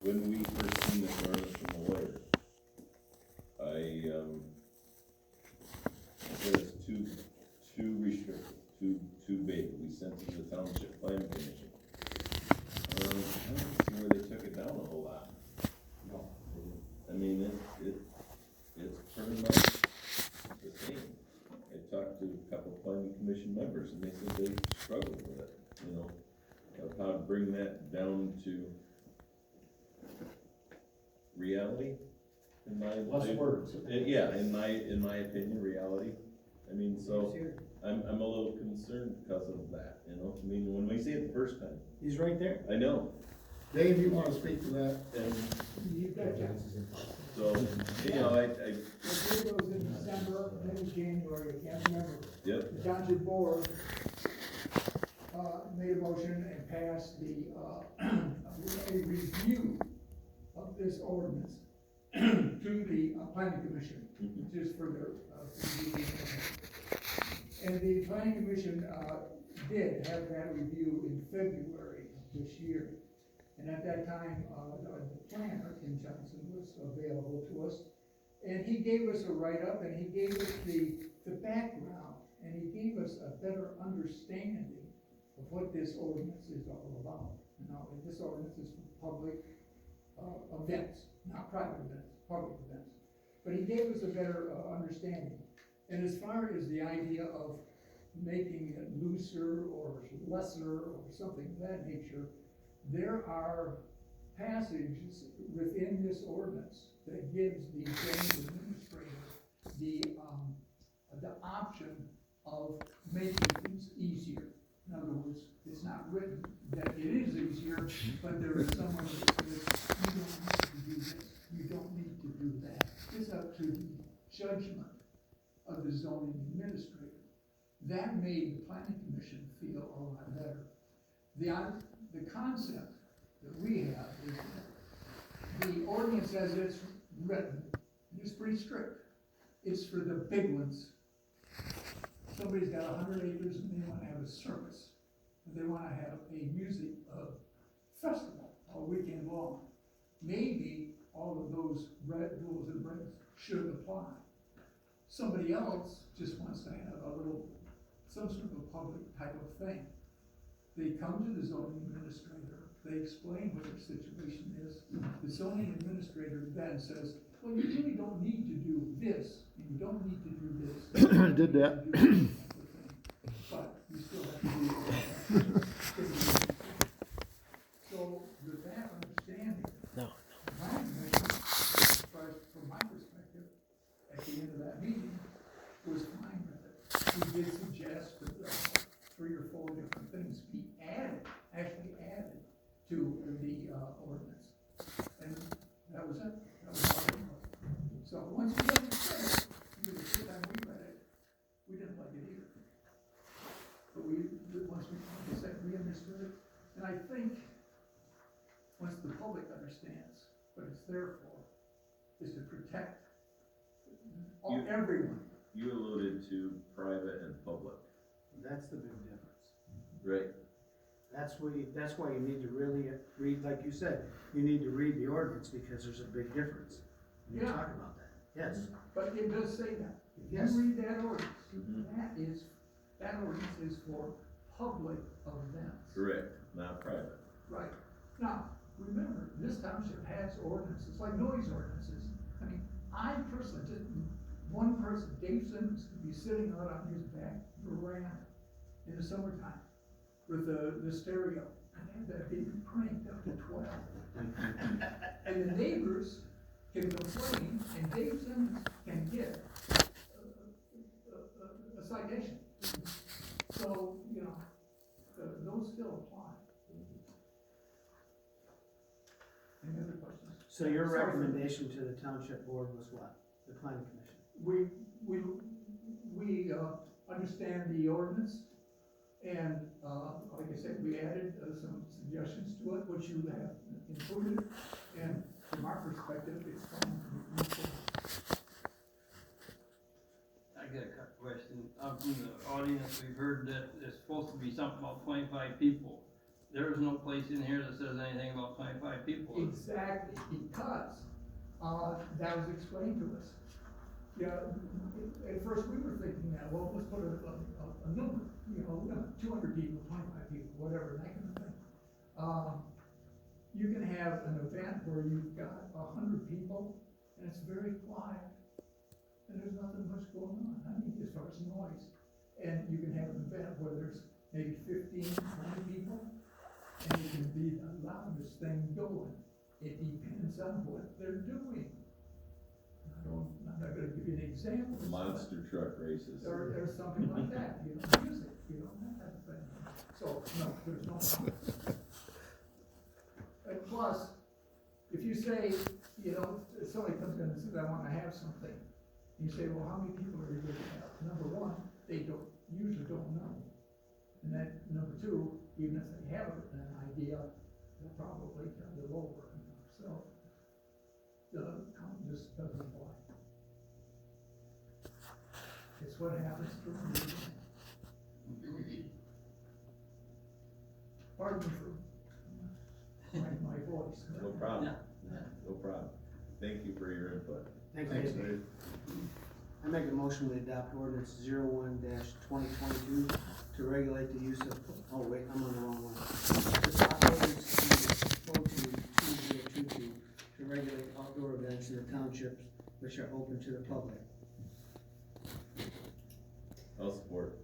when we first seen this ordinance from the lawyer, I said it's too restrictive, too big. We sent it to the Township Planning Commission. I don't see where they took it down a whole lot. No. I mean, it's pretty much the same. I talked to a couple planning commission members and they said they struggled with it, you know, of how to bring that down to reality, in my Less words. Yeah, in my opinion, reality. I mean, so I'm a little concerned because of that, you know. I mean, when we see it the first time, He's right there. I know, Dave, you wanna speak to that? and You've got that. so, you know, I The bid was in December, then in January, I can't remember. yep, The township board, made a motion and passed a review of this ordinance to the planning commission, just for their, review. And the planning commission, did have that review in February of this year. And at that time, the planner, Tim Johnson, was available to us. And he gave us a write-up, and he gave us the background, and he gave us a better understanding of what this ordinance is all about. Now, this ordinance is for public events, not private events, public events. But he gave us a better understanding. And as far as the idea of making it looser or lesser or something of that nature, there are passages within this ordinance that gives the zoning administrator the option of making things easier. In other words, it's not written that it is easier, but there is someone that says, you don't need to do this, you don't need to do that. It's up to the judgment of the zoning administrator. That made the planning commission feel a lot better. The concept that we have is that the ordinance as it's written is pretty strict. It's for the big ones. Somebody's got 100 acres and they want to have a circus. And they want to have a music festival all weekend long. Maybe all of those rules and regs should apply. Somebody else just wants to have some sort of a public type of thing. They come to the zoning administrator, they explain what their situation is. The zoning administrator then says, well, you really don't need to do this, and you don't need to do this. Did that. But you still have to do it. So with that understanding, from my perspective, at the end of that meeting, was fine with it. We did suggest that 3 or 4 different things be actually added to the ordinance. And that was it. That was all it was. So once we understood it, the first time we read it, we didn't like it either. But once we, like I said, we understood it. And I think once the public understands what it's there for, is to protect everyone. you alluded to private and public, That's the big difference. right? That's why you need to really read, like you said, you need to read the ordinance because there's a big difference. And you Yeah. talk about that. Yes. But it does say that. If Yes. you read that ordinance, Mhm. that ordinance is for public events. Correct, not private. Right. Now, remember, this township has ordinances, like noise ordinances. I mean, I personally didn't, one person, Dave Simmons, could be sitting out on his back veranda in the summertime with the stereo, and have that baby cranked up to 12. And the neighbors can complain, and Dave Simmons can get a citation. So, you know, those still apply. Any other questions? So your Sorry. recommendation to the township board was what? The planning commission? We understand the ordinance, and, like I said, we added some suggestions to it, which you have included, and from our perspective, it's fine. I got a question. From the audience, we've heard that there's supposed to be something about 25 people. there is no place in here that says anything about 25 people. Exactly, because, that was explained to us. Yeah, at first we were thinking that, well, let's put a number, you know, 200 people, 25 people, whatever, that kind of thing. You can have an event where you've got 100 people, and it's very quiet, and there's nothing much going on, I mean, as far as noise. And you can have an event where there's maybe 15, 20 people, and it can be the loudest thing going. It depends on what they're doing. I'm not gonna give you an example. Monster truck races. Or something like that, you know, music, you know, that type of thing. So, no, there's no. And plus, if you say, you know, if somebody comes in and says, I wanna have something, you say, well, how many people are you gonna have? Number one, they usually don't know. And then, number two, even if they have an idea, they'll probably tell you over, you know, so the count just doesn't apply. It's what happens to me. Pardon me for my voice. No problem, no problem. Thank you for your input. Thanks, Thanks, Dave. Dave. I make a motion we adopt ordinance 01-2022 to regulate the use of, oh wait, I'm on the wrong one. To adopt ordinance 2022 to regulate outdoor events in the townships which are open to the public. I'll support.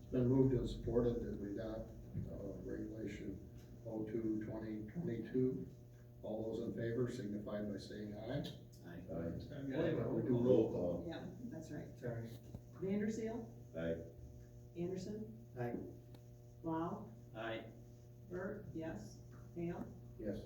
It's been moved and supported that we adopt, regulation 02-2022. All those in favor signify by saying aye. Aye. We do roll call. Yeah, that's right. Sorry. Vanderseel, Aye. Anderson, Aye. Lau, Aye. Bert, yes, Hale, Yes.